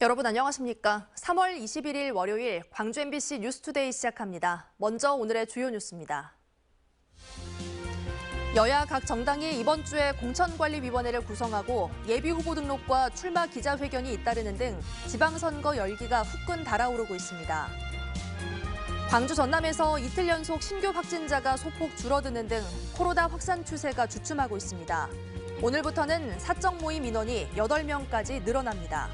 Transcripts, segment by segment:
여러분 안녕하십니까? 3월 21일 월요일 광주 MBC 뉴스투데이 시작합니다. 먼저 오늘의 주요 뉴스입니다. 여야 각 정당이 이번 주에 공천관리위원회를 구성하고 예비후보 등록과 출마 기자회견이 잇따르는 등 지방선거 열기가 후끈 달아오르고 있습니다. 광주 전남에서 이틀 연속 신규 확진자가 소폭 줄어드는 등 코로나 확산 추세가 주춤하고 있습니다. 오늘부터는 사적 모임 인원이 8명까지 늘어납니다.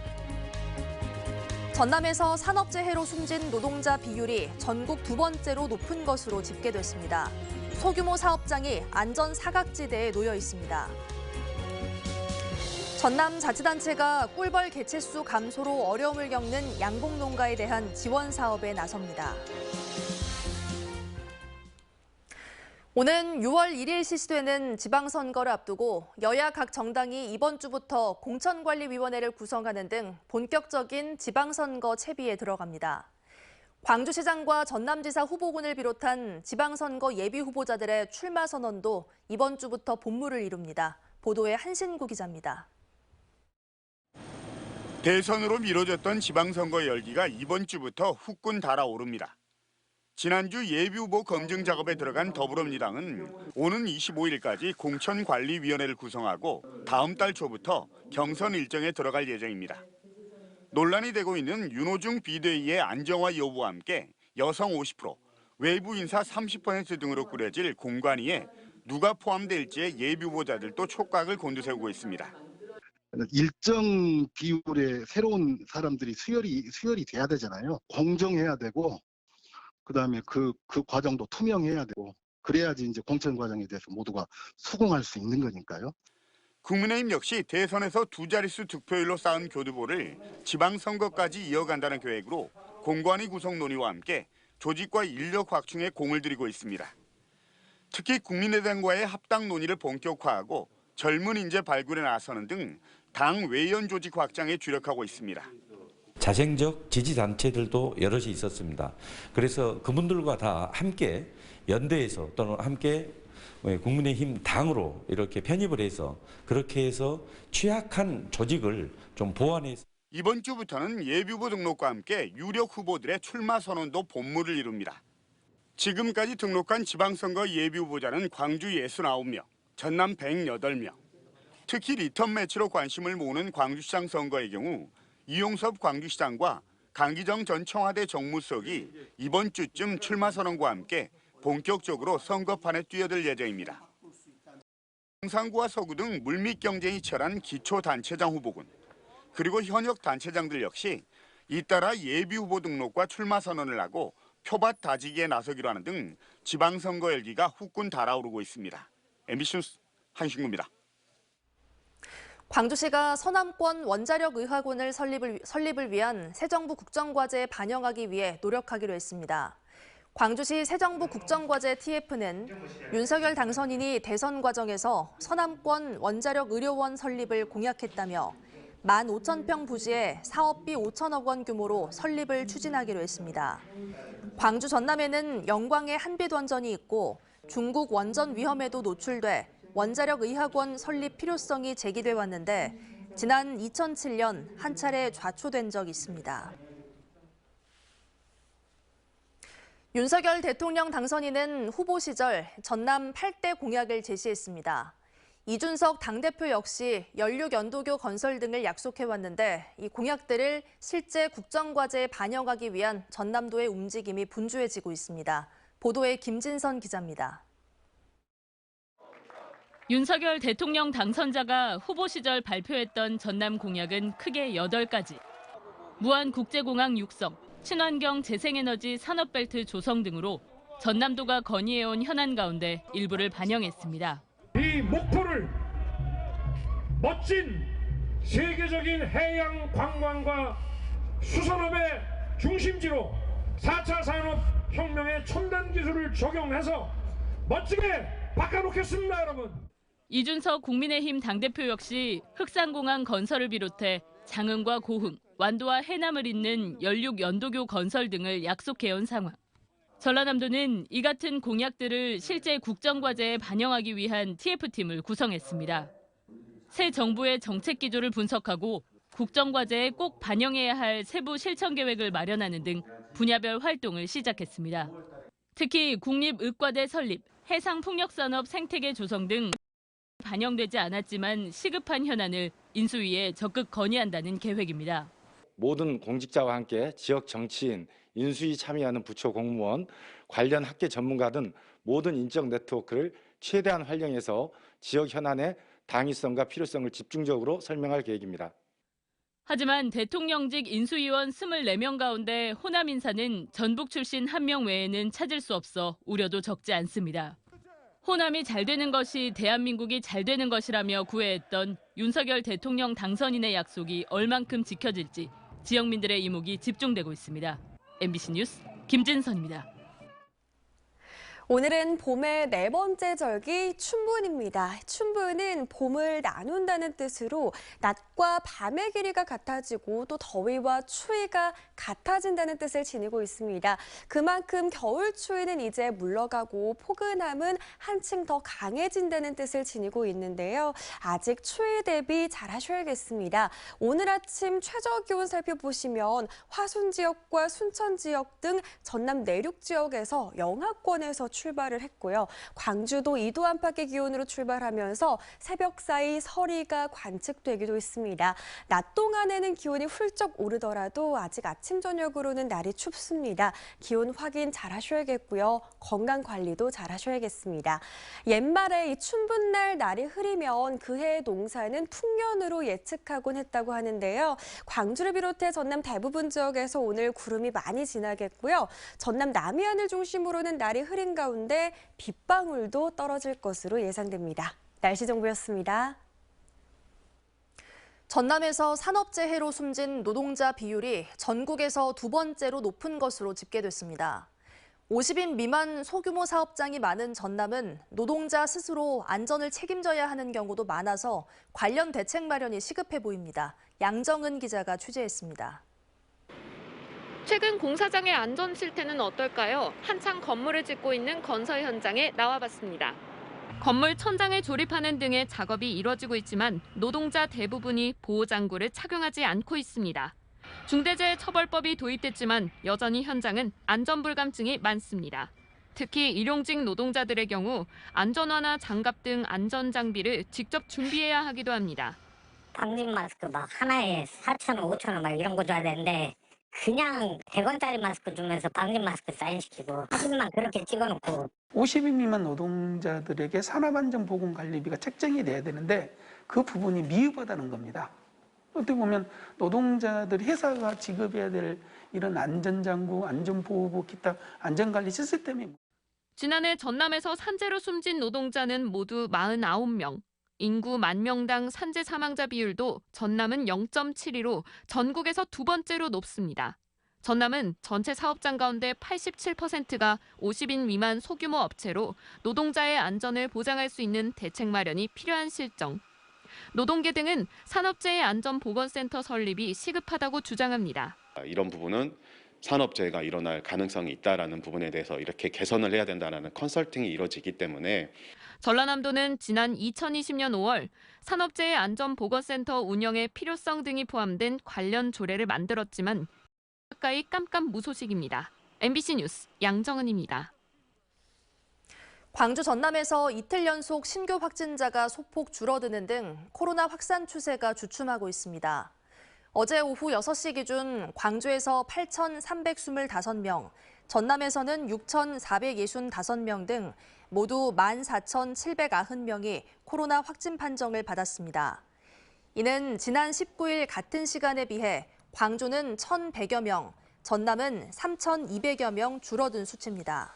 전남에서 산업재해로 숨진 노동자 비율이 전국 두 번째로 높은 것으로 집계됐습니다. 소규모 사업장이 안전 사각지대에 놓여 있습니다. 전남 자치단체가 꿀벌 개체수 감소로 어려움을 겪는 양봉농가에 대한 지원 사업에 나섭니다. 오는 6월 1일 실시되는 지방선거를 앞두고 여야 각 정당이 이번 주부터 공천관리위원회를 구성하는 등 본격적인 지방선거 채비에 들어갑니다. 광주시장과 전남지사 후보군을 비롯한 지방선거 예비후보자들의 출마 선언도 이번 주부터 본물을 이룹니다. 보도에 한신구 기자입니다. 대선으로 미뤄졌던 지방선거 열기가 이번 주부터 후끈 달아오릅니다. 지난주 예비후보 검증 작업에 들어간 더불어민주당은 오는 25일까지 공천관리위원회를 구성하고 다음 달 초부터 경선 일정에 들어갈 예정입니다. 논란이 되고 있는 윤호중 비대위의 안정화 여부와 함께 여성 50%, 외부 인사 30% 등으로 꾸려질 공관위에 누가 포함될지의 예비후보자들도 촉각을 곤두세우고 있습니다. 일정 비율의 새로운 사람들이 수혈이 돼야 되잖아요. 공정해야 되고 그다음에 그 과정도 투명해야 되고 그래야지 이제 공천 과정에 대해서 모두가 수긍할 수 있는 거니까요. 국민의힘 역시 대선에서 두 자릿수 득표율로 쌓은 교두보를 지방선거까지 이어간다는 계획으로 공관위 구성 논의와 함께 조직과 인력 확충에 공을 들이고 있습니다. 특히 국민의당과의 합당 논의를 본격화하고 젊은 인재 발굴에 나서는 등 당 외연 조직 확장에 주력하고 있습니다. 자생적 지지단체들도 여럿이 있었습니다. 그래서 그분들과 다 함께 연대해서 또는 함께 국민의힘 당으로 이렇게 편입을 해서 그렇게 해서 취약한 조직을 좀 보완해서 이번 주부터는 예비후보 등록과 함께 유력 후보들의 출마 선언도 본물을 이룹니다. 지금까지 등록한 지방선거 예비후보자는 광주 69명, 전남 108명. 특히 리턴 매치로 관심을 모으는 광주시장 선거의 경우 이용섭 광주시장과 강기정 전 청와대 정무수석이 이번 주쯤 출마 선언과 함께 본격적으로 선거판에 뛰어들 예정입니다. 경상구와 서구 등 물밑 경쟁이 치열한 기초단체장 후보군, 그리고 현역 단체장들 역시 잇따라 예비후보 등록과 출마 선언을 하고 표밭 다지기에 나서기로 하는 등 지방선거 열기가 후끈 달아오르고 있습니다. MBC 뉴스 한신구입니다. 광주시가 서남권 원자력 의학원을 설립을 위한 새 정부 국정과제에 반영하기 위해 노력하기로 했습니다. 광주시 새 정부 국정과제 TF는 윤석열 당선인이 대선 과정에서 서남권 원자력 의료원 설립을 공약했다며 15,000평 부지에 사업비 5천억 원 규모로 설립을 추진하기로 했습니다. 광주 전남에는 영광의 한빛원전이 있고 중국 원전 위험에도 노출돼 원자력 의학원 설립 필요성이 제기돼 왔는데 지난 2007년 한 차례 좌초된 적이 있습니다. 윤석열 대통령 당선인은 후보 시절 전남 8대 공약을 제시했습니다. 이준석 당대표 역시 연륙연도교 건설 등을 약속해왔는데 이 공약들을 실제 국정과제에 반영하기 위한 전남도의 움직임이 분주해지고 있습니다. 보도에 김진선 기자입니다. 윤석열 대통령 당선자가 후보 시절 발표했던 전남 공약은 크게 8가지. 무안국제공항 육성, 친환경 재생에너지 산업벨트 조성 등으로 전남도가 건의해온 현안 가운데 일부를 반영했습니다. 이 목표를 멋진 세계적인 해양 관광과 수산업의 중심지로 4차 산업혁명의 첨단 기술을 적용해서 멋지게 바꿔놓겠습니다, 여러분. 이준석 국민의힘 당대표 역시 흑산공항 건설을 비롯해 장흥과 고흥, 완도와 해남을 잇는 연륙연도교 건설 등을 약속해온 상황. 전라남도는 이 같은 공약들을 실제 국정과제에 반영하기 위한 TF팀을 구성했습니다. 새 정부의 정책 기조를 분석하고 국정과제에 꼭 반영해야 할 세부 실천 계획을 마련하는 등 분야별 활동을 시작했습니다. 특히 국립의과대 설립, 해상풍력산업 생태계 조성 등 반영되지 않았지만 시급한 현안을 인수위에 적극 건의한다는 계획입니다. 모든 공직자와 함께 지역 정치인, 인수위 참여하는 부처 공무원, 관련 학계 전문가 등 모든 인적 네트워크를 최대한 활용해서 지역 현안의 당위성과 필요성을 집중적으로 설명할 계획입니다. 하지만 대통령직 인수위원 24명 가운데 호남 인사는 전북 출신 1명 외에는 찾을 수 없어 우려도 적지 않습니다. 호남이 잘 되는 것이 대한민국이 잘 되는 것이라며 구애했던 윤석열 대통령 당선인의 약속이 얼만큼 지켜질지 지역민들의 이목이 집중되고 있습니다. MBC 뉴스 김진선입니다. 오늘은 봄의 네 번째 절기 춘분입니다. 춘분은 봄을 나눈다는 뜻으로 낮과 밤의 길이가 같아지고 또 더위와 추위가 같아진다는 뜻을 지니고 있습니다. 그만큼 겨울 추위는 이제 물러가고 포근함은 한층 더 강해진다는 뜻을 지니고 있는데요. 아직 추위 대비 잘하셔야겠습니다. 오늘 아침 최저기온 살펴보시면 화순 지역과 순천 지역 등 전남 내륙 지역에서 영하권에서 출발을 했고요. 광주도 2도 안팎의 기온으로 출발하면서 새벽 사이 서리가 관측되기도 했습니다. 낮 동안에는 기온이 훌쩍 오르더라도 아직 아침 저녁으로는 날이 춥습니다. 기온 확인 잘 하셔야겠고요. 건강 관리도 잘 하셔야겠습니다. 옛말에 이 춘분날 날이 흐리면 그해의 농사는 풍년으로 예측하곤 했다고 하는데요. 광주를 비롯해 전남 대부분 지역에서 오늘 구름이 많이 지나겠고요. 전남 남해안을 중심으로는 날이 흐린 가운데 빗방울도 떨어질 것으로 예상됩니다. 날씨 정보였습니다. 전남에서 산업재해로 숨진 노동자 비율이 전국에서 두 번째로 높은 것으로 집계됐습니다. 50인 미만 소규모 사업장이 많은 전남은 노동자 스스로 안전을 책임져야 하는 경우도 많아서 관련 대책 마련이 시급해 보입니다. 양정은 기자가 취재했습니다. 최근 공사장의 안전 실태는 어떨까요? 한창 건물을 짓고 있는 건설 현장에 나와봤습니다. 건물 천장을 조립하는 등의 작업이 이뤄지고 있지만 노동자 대부분이 보호장구를 착용하지 않고 있습니다. 중대재해처벌법이 도입됐지만 여전히 현장은 안전불감증이 많습니다. 특히 일용직 노동자들의 경우 안전화나 장갑 등 안전장비를 직접 준비해야 하기도 합니다. 방진 마스크 막 하나에 4,000원, 5,000원 막 이런 거 줘야 되는데 그냥 100원짜리 마스크 주면서 방진 마스크 사인시키고 사진만 그렇게 찍어놓고 50인 미만 노동자들에게 산업안전보건관리비가 책정이 돼야 되는데 그 부분이 미흡하다는 겁니다. 어떻게 보면 노동자들이 회사가 지급해야 될 이런 안전장구, 안전보호구, 기타 안전관리 시스템이 지난해 전남에서 산재로 숨진 노동자는 모두 49명. 인구 10,000명당 산재 사망자 비율도 전남은 0.72로 전국에서 두 번째로 높습니다. 전남은 전체 사업장 가운데 87%가 50인 미만 소규모 업체로 노동자의 안전을 보장할 수 있는 대책 마련이 필요한 실정. 노동계 등은 산업재해안전보건센터 설립이 시급하다고 주장합니다. 이런 부분은 산업재해가 일어날 가능성이 있다는 부분에 대해서 이렇게 개선을 해야 된다는 컨설팅이 이루어지기 때문에 전라남도는 지난 2020년 5월 산업재해안전보건센터 운영의 필요성 등이 포함된 관련 조례를 만들었지만 가까이 깜깜무소식입니다. MBC 뉴스 양정은입니다. 광주 전남에서 이틀 연속 신규 확진자가 소폭 줄어드는 등 코로나 확산 추세가 주춤하고 있습니다. 어제 오후 6시 기준 광주에서 8,325명, 전남에서는 6,465명 등 모두 14,790명이 코로나 확진 판정을 받았습니다. 이는 지난 19일 같은 시간에 비해 광주는 1,100여 명, 전남은 3,200여 명 줄어든 수치입니다.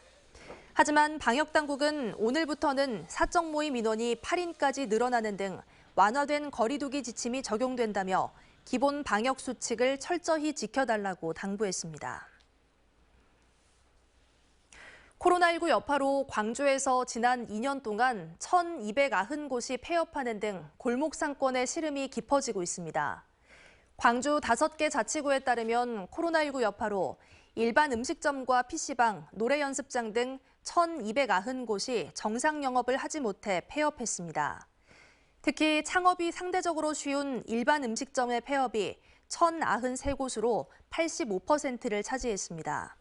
하지만 방역당국은 오늘부터는 사적 모임 인원이 8인까지 늘어나는 등 완화된 거리 두기 지침이 적용된다며 기본 방역 수칙을 철저히 지켜달라고 당부했습니다. 코로나19 여파로 광주에서 지난 2년 동안 1,290곳이 폐업하는 등 골목 상권의 시름이 깊어지고 있습니다. 광주 5개 자치구에 따르면 코로나19 여파로 일반 음식점과 PC방, 노래 연습장 등 1,290곳이 정상 영업을 하지 못해 폐업했습니다. 특히 창업이 상대적으로 쉬운 일반 음식점의 폐업이 1,093곳으로 85%를 차지했습니다.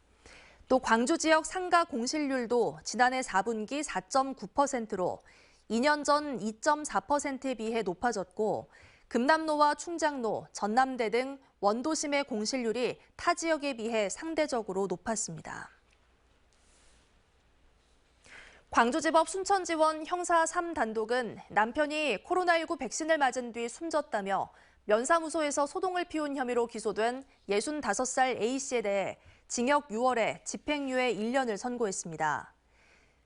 또 광주 지역 상가 공실률도 지난해 4분기 4.9%로 2년 전 2.4%에 비해 높아졌고 금남로와 충장로, 전남대 등 원도심의 공실률이 타 지역에 비해 상대적으로 높았습니다. 광주지법 순천지원 형사 3단독은 남편이 코로나19 백신을 맞은 뒤 숨졌다며 면사무소에서 소동을 피운 혐의로 기소된 65살 A씨에 대해 징역 6월에 집행유예 1년을 선고했습니다.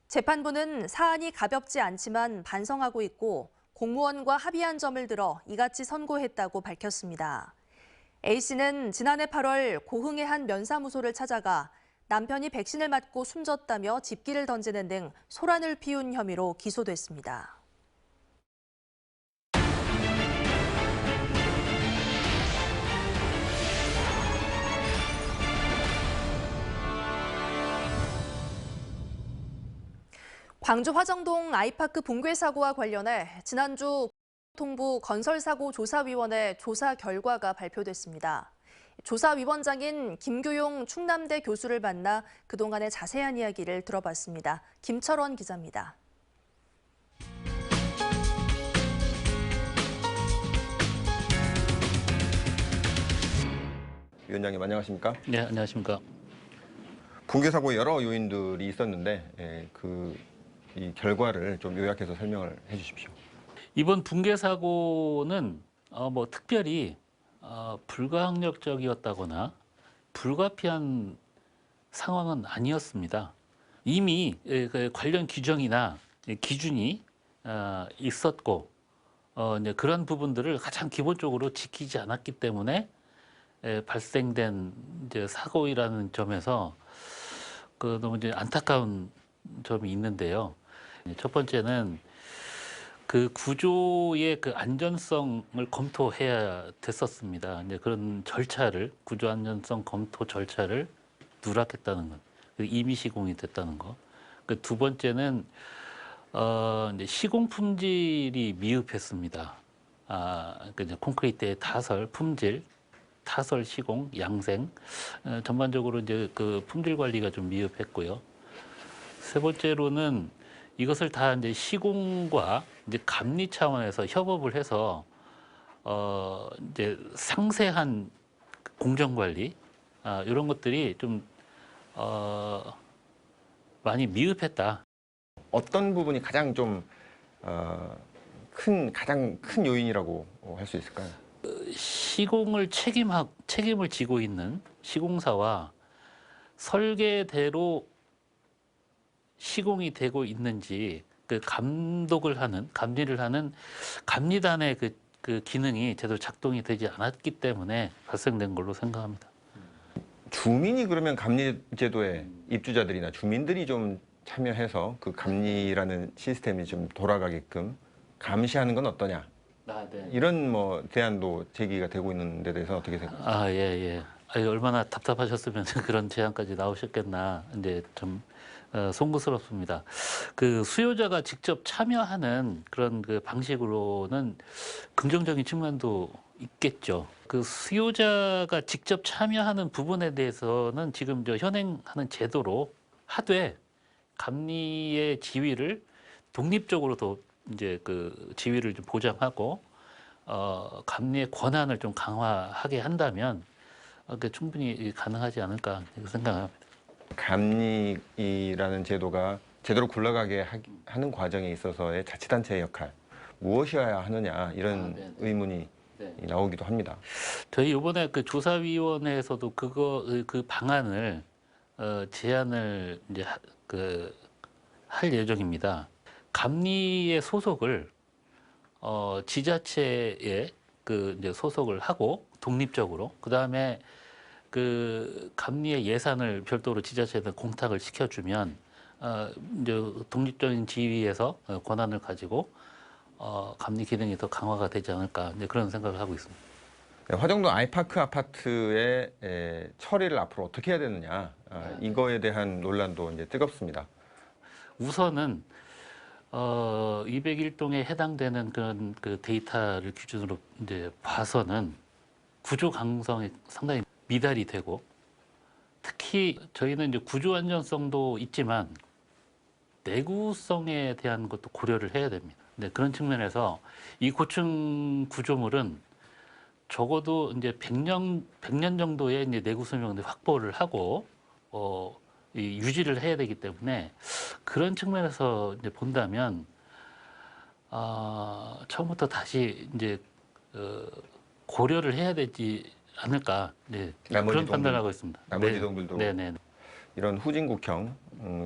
재판부는 사안이 가볍지 않지만 반성하고 있고 공무원과 합의한 점을 들어 이같이 선고했다고 밝혔습니다. A씨는 지난해 8월 고흥의 한 면사무소를 찾아가 남편이 백신을 맞고 숨졌다며 집기를 던지는 등 소란을 피운 혐의로 기소됐습니다. 광주 화정동 아이파크 붕괴 사고와 관련해 지난주 고통부 건설사고조사위원회 조사 결과가 발표됐습니다. 조사위원장인 김규용 충남대 교수를 만나 그동안의 자세한 이야기를 들어봤습니다. 김철원 기자입니다. 위원장님 안녕하십니까? 네, 안녕하십니까? 붕괴 사고에 여러 요인들이 있었는데 이 결과를 좀 요약해서 설명을 해주십시오. 이번 붕괴 사고는 특별히 불가항력적이었다거나 불가피한 상황은 아니었습니다. 이미 관련 규정이나 기준이 있었고 이제 그런 부분들을 가장 기본적으로 지키지 않았기 때문에 발생된 이제 사고이라는 점에서 너무 이제 안타까운 점이 있는데요. 첫 번째는 그 구조의 그 안전성을 검토해야 됐었습니다. 이제 그런 절차를 구조 안전성 검토 절차를 누락했다는 것, 임의 시공이 됐다는 것. 그 두 번째는 이제 시공 품질이 미흡했습니다. 이제 콘크리트의 타설 품질, 타설 시공, 양생 전반적으로 이제 그 품질 관리가 좀 미흡했고요. 세 번째로는 이것을 다 이제 시공과 이제 감리 차원에서 협업을 해서 이제 상세한 공정 관리 이런 것들이 좀 많이 미흡했다. 어떤 부분이 가장 좀 가장 큰 요인이라고 할 수 있을까요? 시공을 책임을 지고 있는 시공사와 설계대로 시공이 되고 있는지 그 감리를 하는 감리단의 그 기능이 제대로 작동이 되지 않았기 때문에 발생된 걸로 생각합니다. 주민이 그러면 감리 제도에 입주자들이나 주민들이 좀 참여해서 그 감리라는 시스템이 좀 돌아가게끔 감시하는 건 어떠냐? 네. 이런 대안도 제기가 되고 있는 데 대해서 어떻게 생각하세요? 예. 얼마나 답답하셨으면 그런 제안까지 나오셨겠나. 이제 좀 송구스럽습니다. 그 수요자가 직접 참여하는 그런 그 방식으로는 긍정적인 측면도 있겠죠. 그 수요자가 직접 참여하는 부분에 대해서는 지금 현행하는 제도로 하되 감리의 지위를 독립적으로 더 이제 그 지위를 좀 보장하고 감리의 권한을 좀 강화하게 한다면 충분히 가능하지 않을까 생각합니다. 감리라는 제도가 제대로 굴러가게 하는 과정에 있어서의 자치단체의 역할 무엇이어야 하느냐 이런 의문이 나오기도 합니다. 저희 이번에 그 조사위원회에서도 그 방안을 제안을 이제 할 예정입니다. 감리의 소속을 지자체에 이제 소속을 하고 독립적으로 그 다음에 그 감리의 예산을 별도로 지자체에다 공탁을 시켜주면 이제 독립적인 지위에서 권한을 가지고 감리 기능이 더 강화가 되지 않을까 이제 그런 생각을 하고 있습니다. 네, 화정동 아이파크 아파트의 처리를 앞으로 어떻게 해야 되느냐 이거에 대한 논란도 이제 뜨겁습니다. 우선은 201동에 해당되는 그런 그 데이터를 기준으로 이제 봐서는 구조 가능성이 상당히 미달이 되고, 특히 저희는 이제 구조 안전성도 있지만 내구성에 대한 것도 고려를 해야 됩니다. 네, 그런 측면에서 이 고층 구조물은 적어도 이제 100년 정도의 이제 내구 수명을 확보를 하고 이 유지를 해야 되기 때문에, 그런 측면에서 이제 본다면 처음부터 다시 이제 고려를 해야 되지 않을까, 네, 그런 판단을 하고 있습니다. 나머지 동들도 네네. 이런 후진국형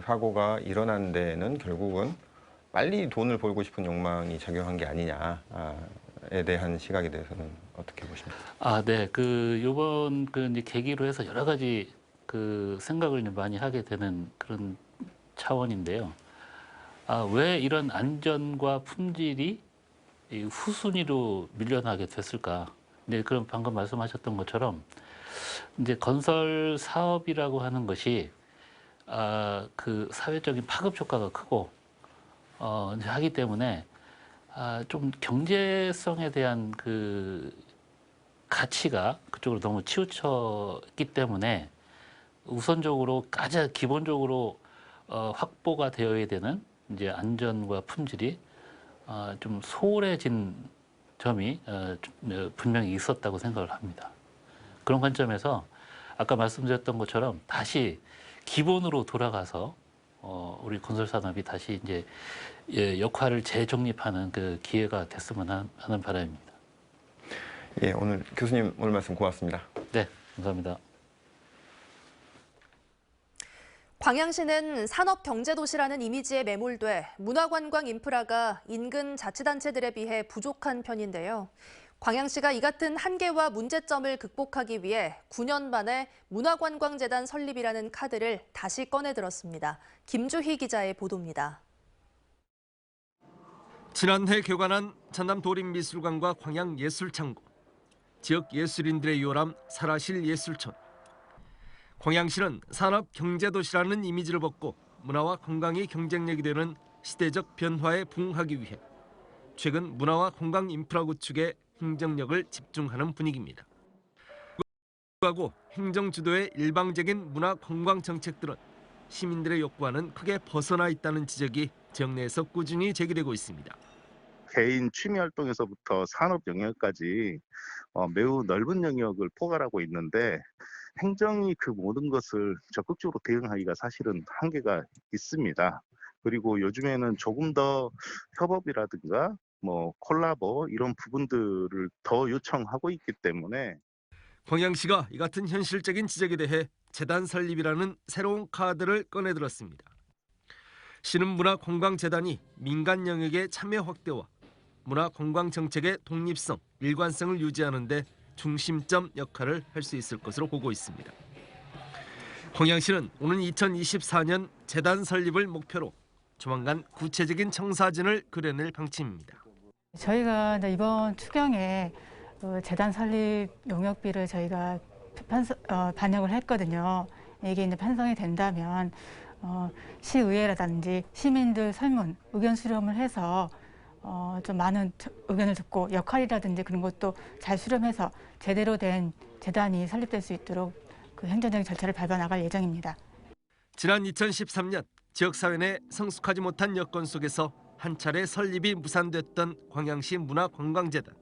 사고가 일어난 데는 결국은 빨리 돈을 벌고 싶은 욕망이 작용한 게 아니냐에 대한 시각에 대해서는 어떻게 보십니까? 네, 요번 이제 계기로 해서 여러 가지 생각을 많이 하게 되는 그런 차원인데요. 왜 이런 안전과 품질이 후순위로 밀려나게 됐을까? 네, 그럼 방금 말씀하셨던 것처럼 이제 건설 사업이라고 하는 것이 사회적인 파급 효과가 크고 이제 하기 때문에 좀 경제성에 대한 가치가 그쪽으로 너무 치우쳤기 때문에 우선적으로 가장 기본적으로 확보가 되어야 되는 이제 안전과 품질이 좀 소홀해진 점이 분명히 있었다고 생각을 합니다. 그런 관점에서 아까 말씀드렸던 것처럼 다시 기본으로 돌아가서 우리 건설 산업이 다시 이제 역할을 재정립하는 그 기회가 됐으면 하는 바람입니다. 예, 오늘 교수님 오늘 말씀 고맙습니다. 네, 감사합니다. 광양시는 산업경제도시라는 이미지에 매몰돼 문화관광 인프라가 인근 자치단체들에 비해 부족한 편인데요. 광양시가 이 같은 한계와 문제점을 극복하기 위해 9년 만에 문화관광재단 설립이라는 카드를 다시 꺼내들었습니다. 김주희 기자의 보도입니다. 지난해 개관한 전남 도립미술관과 광양예술창고, 지역 예술인들의 요람 사라실 예술촌. 광양시는 산업경제도시라는 이미지를 벗고 문화와 관광이 경쟁력이 되는 시대적 변화에 부응하기 위해 최근 문화와 관광 인프라 구축에 행정력을 집중하는 분위기입니다. 그하고 행정 주도의 일방적인 문화 관광 정책들은 시민들의 욕구와는 크게 벗어나 있다는 지적이 지역 내에서 꾸준히 제기되고 있습니다. 개인 취미 활동에서부터 산업 영역까지 매우 넓은 영역을 포괄하고 있는데 행정이 그 모든 것을 적극적으로 대응하기가 사실은 한계가 있습니다. 그리고 요즘에는 조금 더 협업이라든가 콜라보 이런 부분들을 더 요청하고 있기 때문에 광양시가 이 같은 현실적인 지적에 대해 재단 설립이라는 새로운 카드를 꺼내들었습니다. 시는 문화관광재단이 민간 영역의 참여 확대와 문화관광 정책의 독립성, 일관성을 유지하는 데 중심점 역할을 할 수 있을 것으로 보고 있습니다. 광양시는 오는 2024년 재단 설립을 목표로 조만간 구체적인 청사진을 그려낼 방침입니다. 저희가 이번 추경에 재단 설립 용역비를 저희가 반영을 했거든요. 이게 이제 편성이 된다면 시의회라든지 시민들 설문, 의견 수렴을 해서 좀 많은 의견을 듣고 역할이라든지 그런 것도 잘 수렴해서 제대로 된 재단이 설립될 수 있도록 그 행정적인 절차를 밟아 나갈 예정입니다. 지난 2013년 지역사회 내 성숙하지 못한 여건 속에서 한 차례 설립이 무산됐던 광양시 문화관광재단.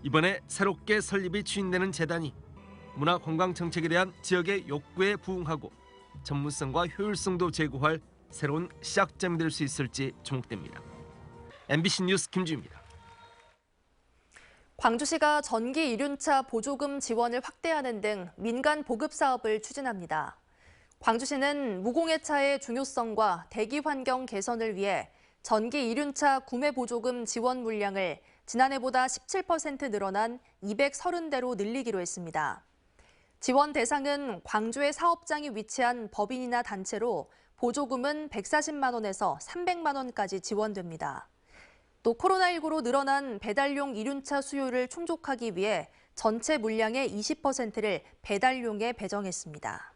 이번에 새롭게 설립이 추진되는 재단이 문화관광 정책에 대한 지역의 욕구에 부응하고 전문성과 효율성도 제고할 새로운 시작점이 될 수 있을지 주목됩니다. MBC 뉴스 김주희입니다. 광주시가 전기 이륜차 보조금 지원을 확대하는 등 민간 보급 사업을 추진합니다. 광주시는 무공해차의 중요성과 대기 환경 개선을 위해 전기 이륜차 구매 보조금 지원 물량을 지난해보다 17% 늘어난 230대로 늘리기로 했습니다. 지원 대상은 광주의 사업장이 위치한 법인이나 단체로 보조금은 140만 원에서 300만 원까지 지원됩니다. 또 코로나19로 늘어난 배달용 이륜차 수요를 충족하기 위해 전체 물량의 20%를 배달용에 배정했습니다.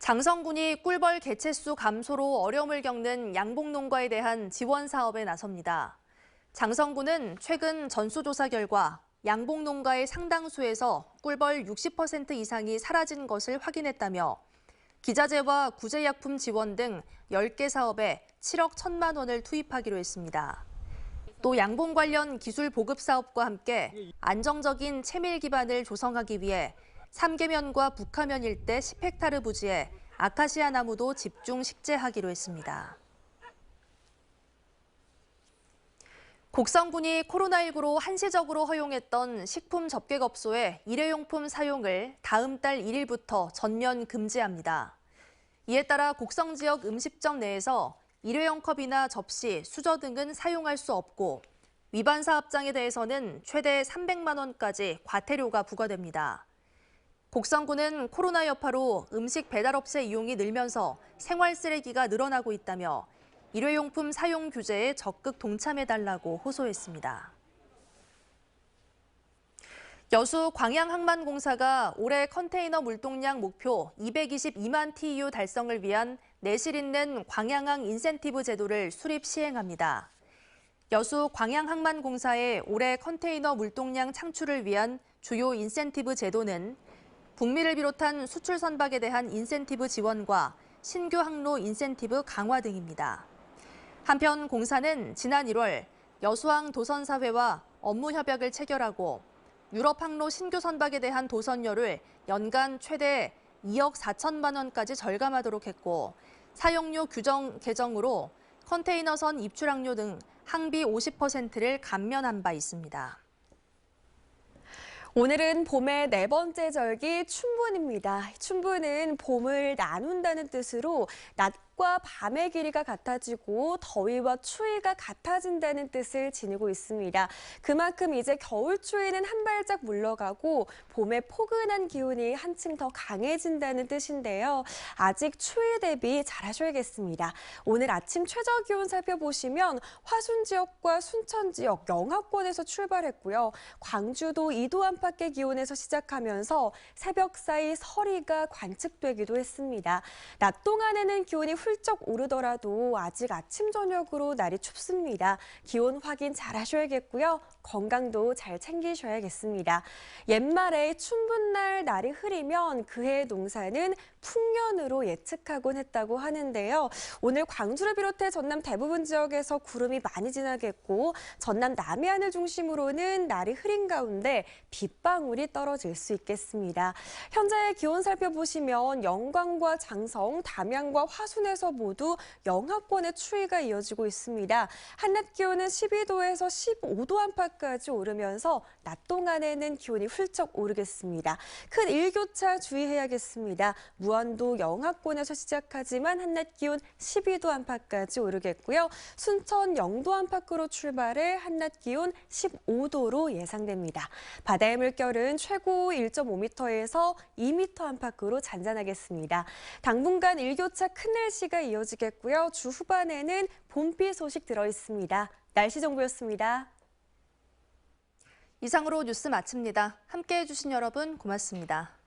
장성군이 꿀벌 개체수 감소로 어려움을 겪는 양봉농가에 대한 지원 사업에 나섭니다. 장성군은 최근 전수조사 결과 양봉농가의 상당수에서 꿀벌 60% 이상이 사라진 것을 확인했다며 기자재와 구제약품 지원 등 10개 사업에 7억 1천만 원을 투입하기로 했습니다. 또 양봉 관련 기술 보급 사업과 함께 안정적인 채밀 기반을 조성하기 위해 삼계면과 북하면 일대 10헥타르 부지에 아카시아 나무도 집중 식재하기로 했습니다. 곡성군이 코로나19로 한시적으로 허용했던 식품 접객업소의 일회용품 사용을 다음 달 1일부터 전면 금지합니다. 이에 따라 곡성 지역 음식점 내에서 일회용 컵이나 접시, 수저 등은 사용할 수 없고 위반 사업장에 대해서는 최대 300만 원까지 과태료가 부과됩니다. 곡성군은 코로나 여파로 음식 배달업체 이용이 늘면서 생활 쓰레기가 늘어나고 있다며 일회용품 사용 규제에 적극 동참해달라고 호소했습니다. 여수 광양항만공사가 올해 컨테이너 물동량 목표 222만 TEU 달성을 위한 내실 있는 광양항 인센티브 제도를 수립 시행합니다. 여수 광양항만공사의 올해 컨테이너 물동량 창출을 위한 주요 인센티브 제도는 북미를 비롯한 수출 선박에 대한 인센티브 지원과 신규 항로 인센티브 강화 등입니다. 한편 공사는 지난 1월 여수항 도선사회와 업무 협약을 체결하고 유럽 항로 신규 선박에 대한 도선료를 연간 최대 2억 4천만 원까지 절감하도록 했고 사용료 규정 개정으로 컨테이너선 입출항료 등 항비 50%를 감면한 바 있습니다. 오늘은 봄의 네 번째 절기 춘분입니다. 춘분은 봄을 나눈다는 뜻으로 낮과 밤의 길이가 같아지고 더위와 추위가 같아진다는 뜻을 지니고 있습니다. 그만큼 이제 겨울 추위는 한 발짝 물러가고 봄의 포근한 기운이 한층 더 강해진다는 뜻인데요. 아직 추위 대비 잘하셔야겠습니다. 오늘 아침 최저 기온 살펴보시면 화순 지역과 순천 지역, 영하권에서 출발했고요. 광주도 2도 안팎의 기온에서 시작하면서 새벽 사이 서리가 관측되기도 했습니다. 낮 동안에는 기온이 훌쩍 오르더라도 아직 아침 저녁으로 날이 춥습니다. 기온 확인 잘 하셔야겠고요. 건강도 잘 챙기셔야겠습니다. 옛말에 춘분날 날이 흐리면 그해 농사는 풍년으로 예측하곤 했다고 하는데요. 오늘 광주를 비롯해 전남 대부분 지역에서 구름이 많이 지나겠고 전남 남해안을 중심으로는 날이 흐린 가운데 빗방울이 떨어질 수 있겠습니다. 현재의 기온 살펴보시면 영광과 장성, 담양과 화순에서 모두 영하권의 추위가 이어지고 있습니다. 한낮 기온은 12도에서 15도 안팎까지 오르면서 낮 동안에는 기온이 훌쩍 오르겠습니다. 큰 일교차 주의해야겠습니다. 무안도 영하권에서 시작하지만 한낮 기온 12도 안팎까지 오르겠고요. 순천 영도 안팎으로 출발해 한낮 기온 15도로 예상됩니다. 바다의 물결은 최고 1.5m에서 2m 안팎으로 잔잔하겠습니다. 당분간 일교차 큰 날씨가 이어지겠고요. 주 후반에는 봄비 소식 들어 있습니다. 날씨 정보였습니다. 이상으로 뉴스 마칩니다. 함께해 주신 여러분 고맙습니다.